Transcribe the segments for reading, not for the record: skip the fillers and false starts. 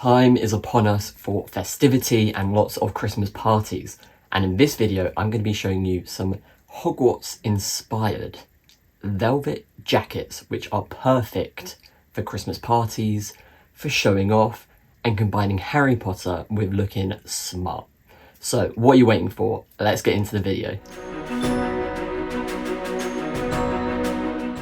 Time is upon us for festivity and lots of Christmas parties, and in this video I'm going to be showing you some Hogwarts inspired velvet jackets which are perfect for Christmas parties, for showing off and combining Harry Potter with looking smart. So what are you waiting for? Let's get into the video.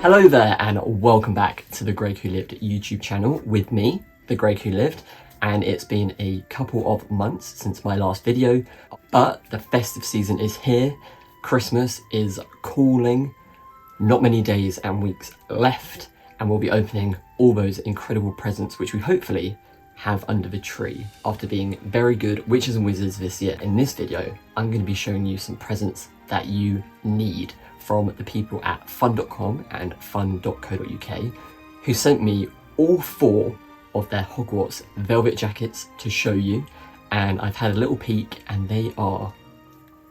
Hello there and welcome back to the Greg Who Lived YouTube channel with me, the Greg Who Lived. And it's been a couple of months since my last video, but the festive season is here. Christmas is calling, not many days and weeks left, and we'll be opening all those incredible presents which we hopefully have under the tree after being very good witches and wizards this year. In this video, I'm going to be showing you some presents that you need from the people at fun.com and fun.co.uk who sent me all 4 of their Hogwarts Velvet Jackets to show you, and I've had a little peek and they are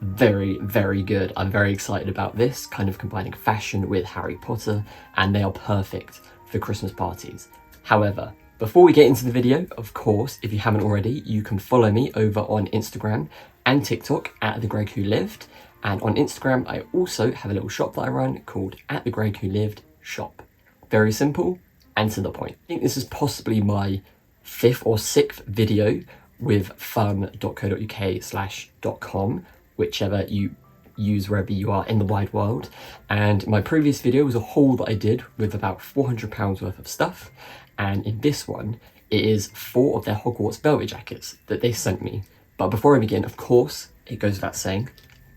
very, very good. I'm very excited about this, kind of combining fashion with Harry Potter, and they are perfect for Christmas parties. However, before we get into the video, of course, if you haven't already, you can follow me over on Instagram and TikTok at Thegregwholived, and on Instagram I also have a little shop that I run called at Thegregwholived shop. Very simple and to the point. I think this is possibly my 5th or 6th video with fun.co.uk/.com, whichever you use wherever you are in the wide world. And my previous video was a haul that I did with about £400 worth of stuff. And in this one, it is 4 of their Hogwarts Velvet Jackets that they sent me. But before I begin, of course, it goes without saying,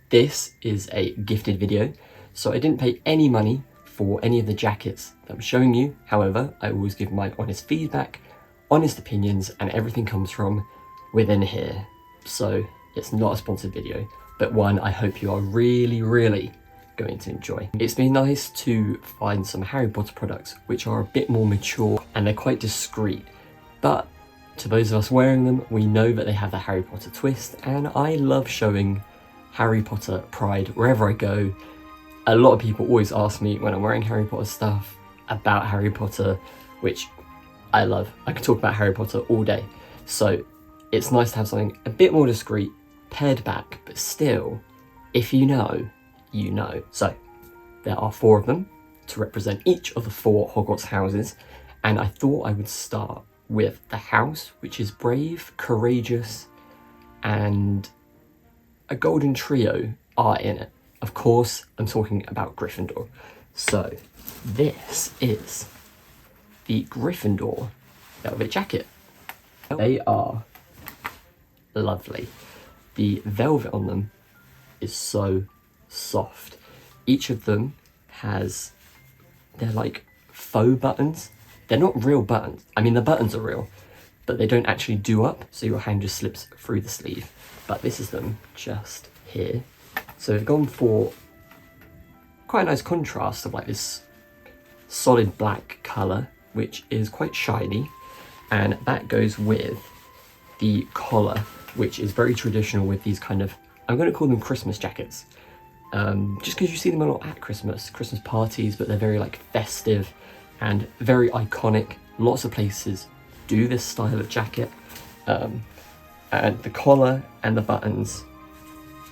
this is a gifted video, so I didn't pay any money for any of the jackets that I'm showing you. However, I always give my honest feedback, honest opinions, and everything comes from within here. So it's not a sponsored video, but one I hope you are really, really going to enjoy. It's been nice to find some Harry Potter products which are a bit more mature and they're quite discreet, but to those of us wearing them, we know that they have the Harry Potter twist, and I love showing Harry Potter pride wherever I go. A lot of people always ask me when I'm wearing Harry Potter stuff about Harry Potter, which I love. I could talk about Harry Potter all day. So it's nice to have something a bit more discreet, pared back, but still, if you know, you know. So there are 4 of them to represent each of the 4 Hogwarts houses. And I thought I would start with the house, which is brave, courageous, and a golden trio are in it. Of course, I'm talking about Gryffindor. So this is the Gryffindor Velvet Jacket. They are lovely. The velvet on them is so soft. Each of them has, they're like faux buttons. They're not real buttons. I mean, the buttons are real, but they don't actually do up, so your hand just slips through the sleeve. But this is them just here. So we've gone for quite a nice contrast of like this solid black colour, which is quite shiny, and that goes with the collar, which is very traditional with these kind of, I'm going to call them Christmas jackets, just because you see them a lot at Christmas parties, but they're very like festive and very iconic. Lots of places do this style of jacket, and the collar and the buttons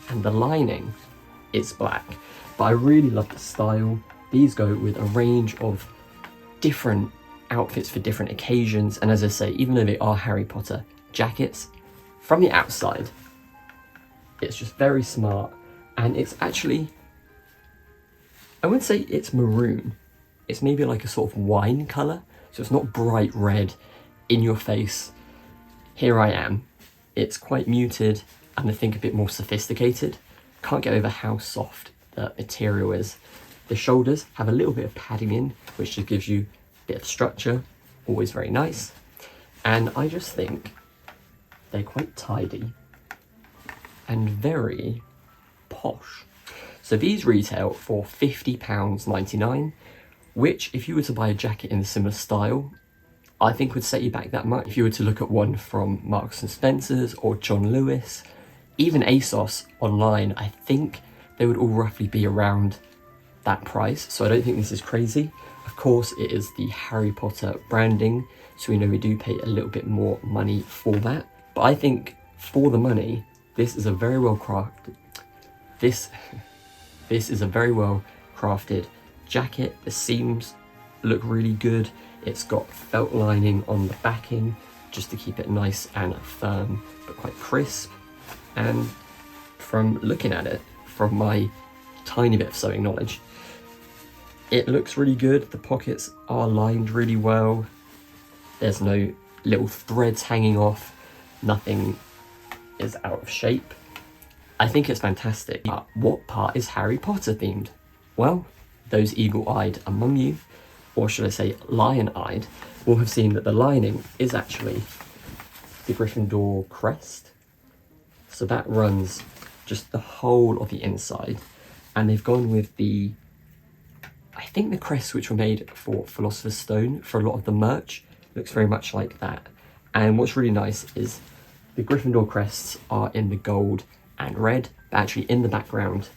and the lining, it's black, but I really love the style. These go with a range of different outfits for different occasions, and as I say, even though they are Harry Potter jackets, from the outside it's just very smart, and it's actually, I wouldn't say it's maroon, it's maybe like a sort of wine colour, so it's not bright red in your face, here I am. It's quite muted and I think a bit more sophisticated. Can't get over how soft the material is. The shoulders have a little bit of padding in, which just gives you a bit of structure, always very nice. And I just think they're quite tidy and very posh. So these retail for £50.99, which if you were to buy a jacket in a similar style, I think would set you back that much. If you were to look at one from Marks and Spencer's or John Lewis, even ASOS online, I think they would all roughly be around that price. So I don't think this is crazy. Of course, it is the Harry Potter branding, so we know we do pay a little bit more money for that. But I think for the money, this is a very well crafted, this is a very well crafted jacket. The seams look really good. It's got felt lining on the backing just to keep it nice and firm, but quite crisp. And from looking at it, from my tiny bit of sewing knowledge, it looks really good. The pockets are lined really well. There's no little threads hanging off. Nothing is out of shape. I think it's fantastic. But what part is Harry Potter themed? Well, those eagle-eyed among you, or should I say lion-eyed, will have seen that the lining is actually the Gryffindor crest. So that runs just the whole of the inside. And they've gone with the, I think the crests which were made for Philosopher's Stone for a lot of the merch looks very much like that. And what's really nice is the Gryffindor crests are in the gold and red, but actually in the background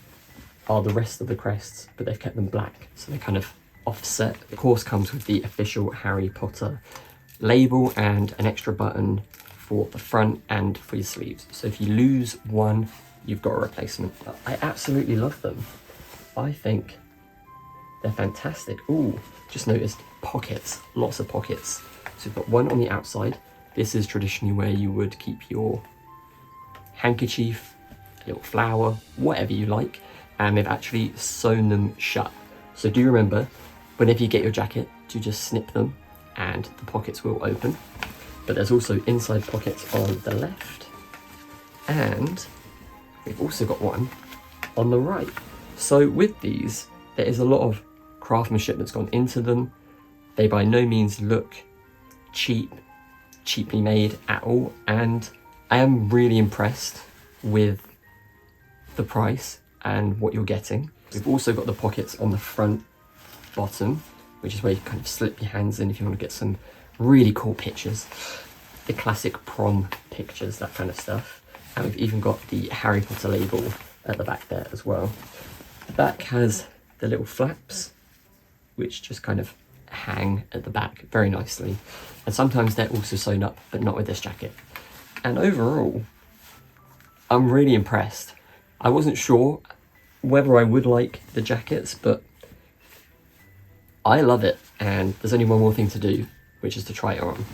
are the rest of the crests, but they've kept them black, so they're kind of offset. The course comes with the official Harry Potter label and an extra button for the front and for your sleeves. So if you lose one, you've got a replacement. I absolutely love them. I think they're fantastic. Ooh, just noticed pockets, lots of pockets. So you've got one on the outside. This is traditionally where you would keep your handkerchief, a little flower, whatever you like, and they've actually sewn them shut. So do remember, whenever you get your jacket, to just snip them and the pockets will open. But there's also inside pockets on the left, and we've also got one on the right. So with these, there is a lot of craftsmanship that's gone into them. They by no means look cheaply made at all, and I am really impressed with the price and what you're getting. We've also got the pockets on the front bottom, which is where you kind of slip your hands in if you want to get some really cool pictures. The classic prom pictures, that kind of stuff. And we've even got the Harry Potter label at the back there as well. The back has the little flaps, which just kind of hang at the back very nicely. And sometimes they're also sewn up, but not with this jacket. And overall, I'm really impressed. I wasn't sure whether I would like the jackets, but I love it. And there's only one more thing to do, which is to try it on.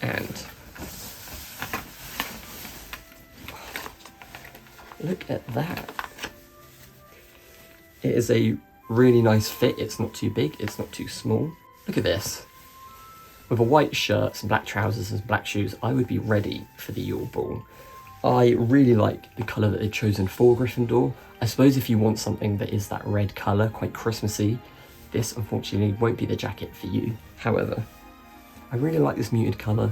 And look at that. It is a really nice fit. It's not too big, it's not too small. Look at this. With a white shirt, some black trousers and some black shoes, I would be ready for the Yule Ball. I really like the colour that they've chosen for Gryffindor. I suppose if you want something that is that red colour, quite Christmassy, this unfortunately won't be the jacket for you. However, I really like this muted colour.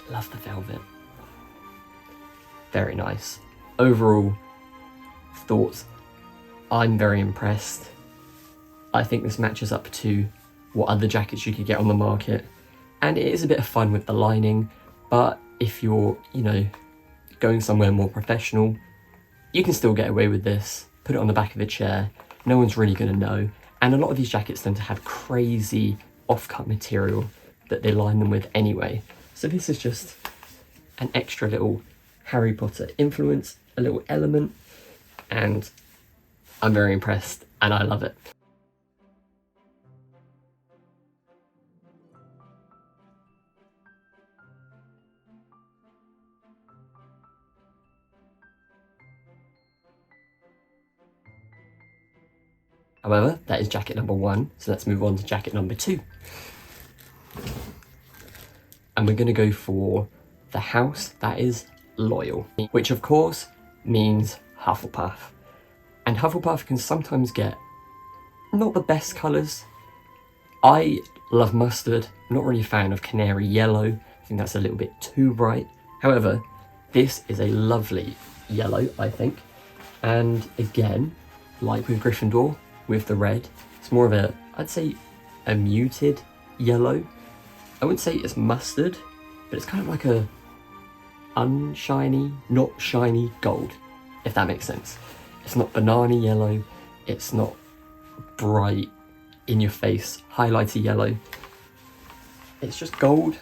Love the velvet. Very nice. Overall, thoughts, I'm very impressed. I think this matches up to what other jackets you could get on the market. And it is a bit of fun with the lining, but if you're, going somewhere more professional, you can still get away with this. Put it on the back of a chair, no one's really gonna know. And a lot of these jackets tend to have crazy off-cut material that they line them with anyway. So this is just an extra little Harry Potter influence, a little element, and I'm very impressed and I love it. However, that is jacket number 1, so let's move on to jacket number 2. And we're going to go for the house that is loyal, which of course means Hufflepuff. And Hufflepuff can sometimes get not the best colours. I love mustard, I'm not really a fan of canary yellow, I think that's a little bit too bright. However, this is a lovely yellow, I think. And again, like with Gryffindor, with the red, it's more of a, I'd say, a muted yellow. I wouldn't say it's mustard, but it's kind of like a unshiny, not shiny gold, if that makes sense. It's not banana yellow, it's not bright, in your face, highlighty yellow. it's just gold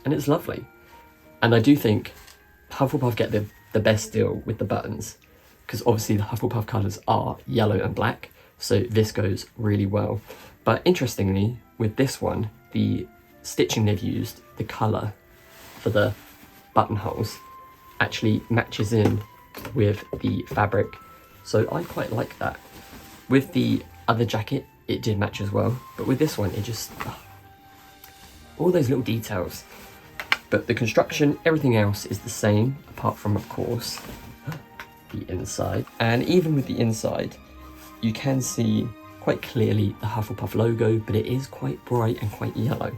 and it's lovely. And I do think Hufflepuff get the best deal with the buttons, because obviously the Hufflepuff colours are yellow and black, so this goes really well. But interestingly, with this one, the stitching they've used, the colour for the buttonholes, actually matches in with the fabric, so I quite like that. With the other jacket, it did match as well, but with this one, it just... all those little details. But the construction, everything else is the same, apart from, of course, the inside. And even with the inside, you can see quite clearly the Hufflepuff logo, but it is quite bright and quite yellow.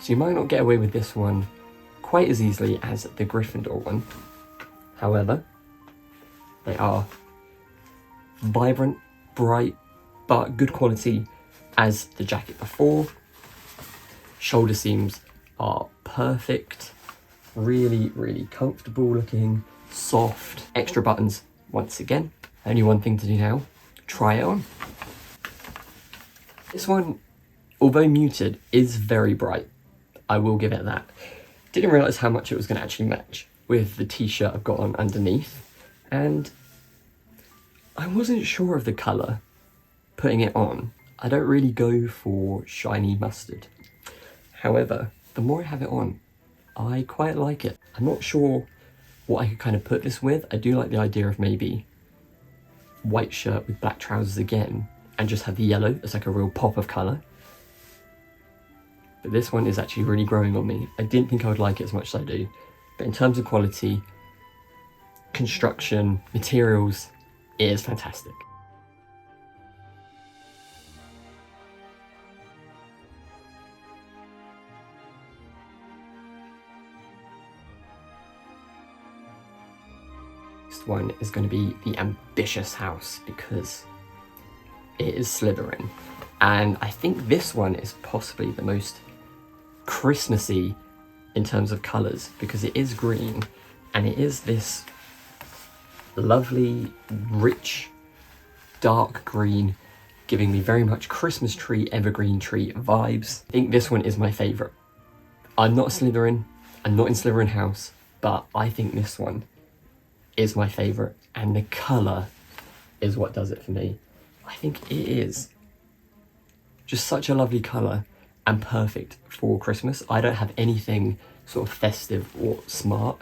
So you might not get away with this one quite as easily as the Gryffindor one. However, they are vibrant, bright, but good quality as the jacket before. Shoulder seams are perfect, really, really comfortable looking, soft. Extra buttons, once again. Only one thing to do now, try it on. This one, although muted, is very bright. I will give it that. Didn't realise how much it was going to actually match with the t-shirt I've got on underneath, and I wasn't sure of the colour putting it on. I don't really go for shiny mustard. However, the more I have it on, I quite like it. I'm not sure what I could kind of put this with. I do like the idea of maybe white shirt with black trousers again, and just have the yellow as like a real pop of colour. But this one is actually really growing on me. I didn't think I would like it as much as I do. But in terms of quality, construction, materials, it is fantastic. Next one is going to be the Ambitious House, because it is Slytherin. And I think this one is possibly the most Christmassy in terms of colours, because it is green and it is this lovely, rich, dark green, giving me very much Christmas tree, evergreen tree vibes. I think this one is my favourite. I'm not a Slytherin, I'm not in Slytherin House, but I think this one is my favourite, and the colour is what does it for me. I think it is just such a lovely colour and perfect for Christmas. I don't have anything sort of festive or smart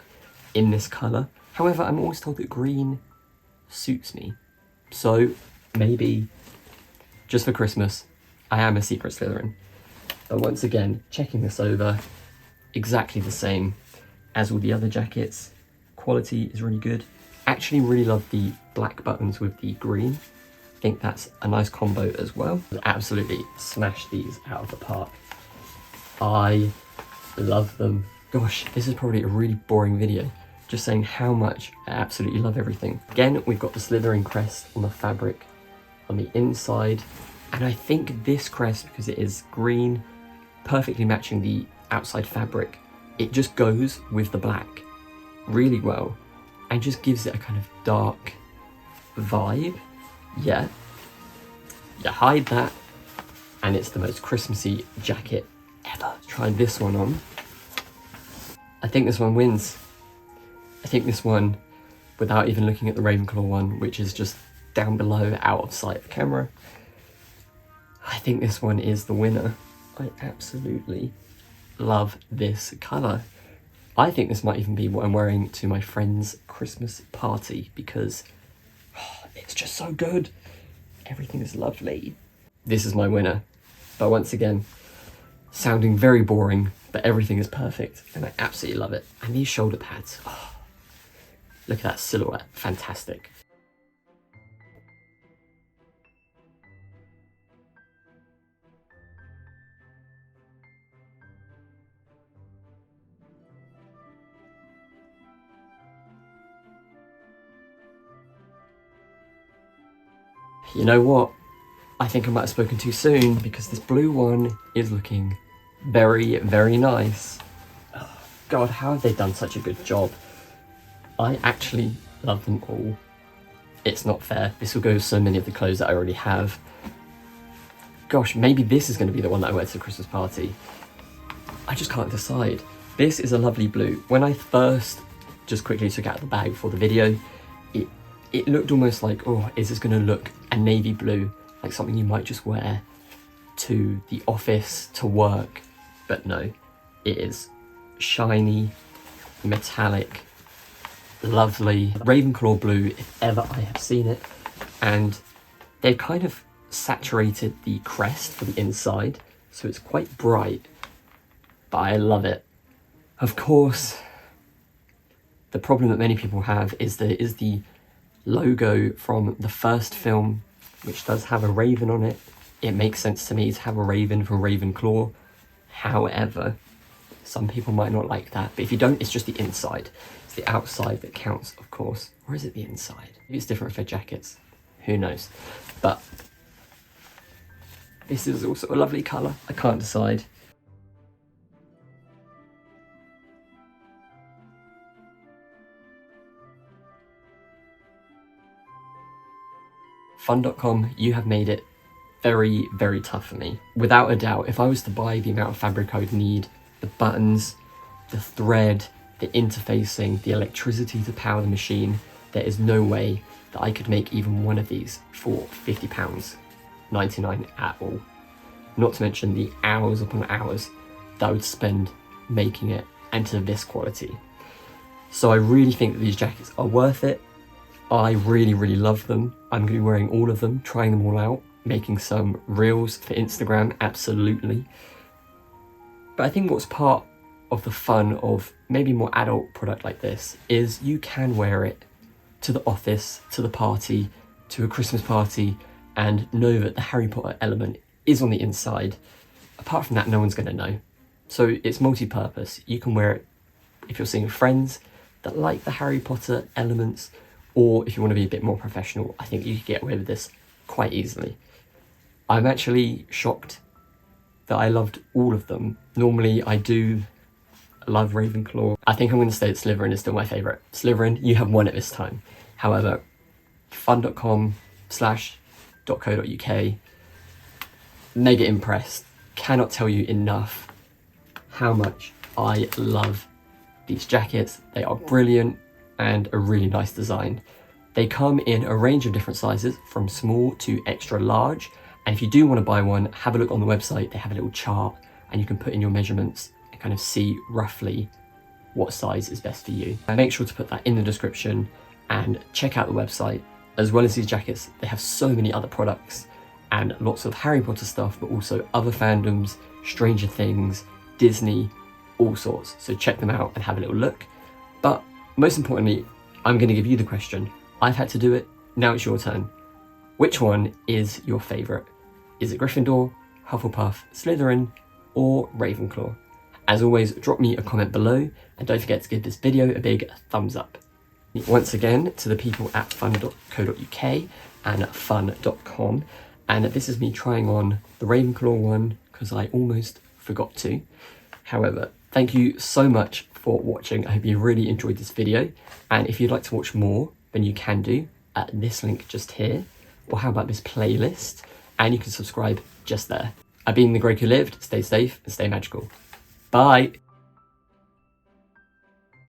in this colour. However, I'm always told that green suits me. So maybe just for Christmas, I am a secret Slytherin. But once again, checking this over, exactly the same as all the other jackets. Quality is really good. Actually really love the black buttons with the green. I think that's a nice combo as well. Absolutely smash these out of the park. I love them. Gosh, this is probably a really boring video, just saying how much I absolutely love everything. Again, we've got the Slytherin crest on the fabric on the inside, and I think this crest, because it is green, perfectly matching the outside fabric, it just goes with the black really well and just gives it a kind of dark vibe. Yeah, you hide that and it's the most Christmassy jacket ever. Try this one on. I think this one wins. I think this one, without even looking at the Ravenclaw one, which is just down below, out of sight of camera, I think this one is the winner. I absolutely love this colour. I think this might even be what I'm wearing to my friend's Christmas party, because it's just so good. Everything is lovely. This is my winner. But once again, sounding very boring, but everything is perfect and I absolutely love it. And these shoulder pads, oh, look at that silhouette, fantastic. You know what? I think I might have spoken too soon, because this blue one is looking very, very nice. Oh, God, how have they done such a good job? I actually love them all. It's not fair. This will go with so many of the clothes that I already have. Gosh, maybe this is going to be the one that I wear to the Christmas party. I just can't decide. This is a lovely blue. When I first just quickly took out the bag for the video, it looked almost like, oh, is this gonna look a navy blue, like something you might just wear to the office, to work? But no, it is shiny, metallic, lovely, Ravenclaw blue if ever I have seen it. And they've kind of saturated the crest for the inside, so it's quite bright, but I love it. Of course, the problem that many people have is that it is the logo from the first film, which does have a raven on it. It makes sense to me to have a raven from Ravenclaw. However, some people might not like that, but if you don't, it's just the inside. It's the outside that counts, of course. Or is it the inside? Maybe it's different for jackets. Who knows? But this is also a lovely colour. I can't decide. Fun.com, you have made it very, very tough for me. Without a doubt, if I was to buy the amount of fabric I would need, the buttons, the thread, the interfacing, the electricity to power the machine, there is no way that I could make even one of these for £50.99 at all. Not to mention the hours upon hours that I would spend making it, and to this quality. So I really think that these jackets are worth it. I really, really love them. I'm going to be wearing all of them, trying them all out, making some reels for Instagram, absolutely. But I think what's part of the fun of maybe more adult product like this is you can wear it to the office, to the party, to a Christmas party, and know that the Harry Potter element is on the inside. Apart from that, no one's going to know. So it's multi-purpose. You can wear it if you're seeing friends that like the Harry Potter elements, or if you want to be a bit more professional, I think you could get away with this quite easily. I'm actually shocked that I loved all of them. Normally I do love Ravenclaw. I think I'm going to say that Slytherin is still my favourite. Slytherin, you have won it this time. However, fun.com/.co.uk, mega impressed. Cannot tell you enough how much I love these jackets. They are brilliant and a really nice design. They come in a range of different sizes, from small to extra large. And if you do want to buy one, have a look on the website. They have a little chart and you can put in your measurements and kind of see roughly what size is best for you. And make sure to put that in the description and check out the website. As well as these jackets, they have so many other products and lots of Harry Potter stuff, but also other fandoms, Stranger Things, Disney, all sorts. So check them out and have a little look. But most importantly, I'm going to give you the question. I've had to do it, now it's your turn. Which one is your favourite? Is it Gryffindor, Hufflepuff, Slytherin, or Ravenclaw? As always, drop me a comment below, and don't forget to give this video a big thumbs up. Once again, to the people at fun.co.uk and fun.com, and this is me trying on the Ravenclaw one, because I almost forgot to. However, thank you so much for watching. I hope you really enjoyed this video, and if you'd like to watch more, then you can do at this link just here, or how about this playlist, and you can subscribe just there. I've been the Greg who lived. Stay safe and stay magical. Bye!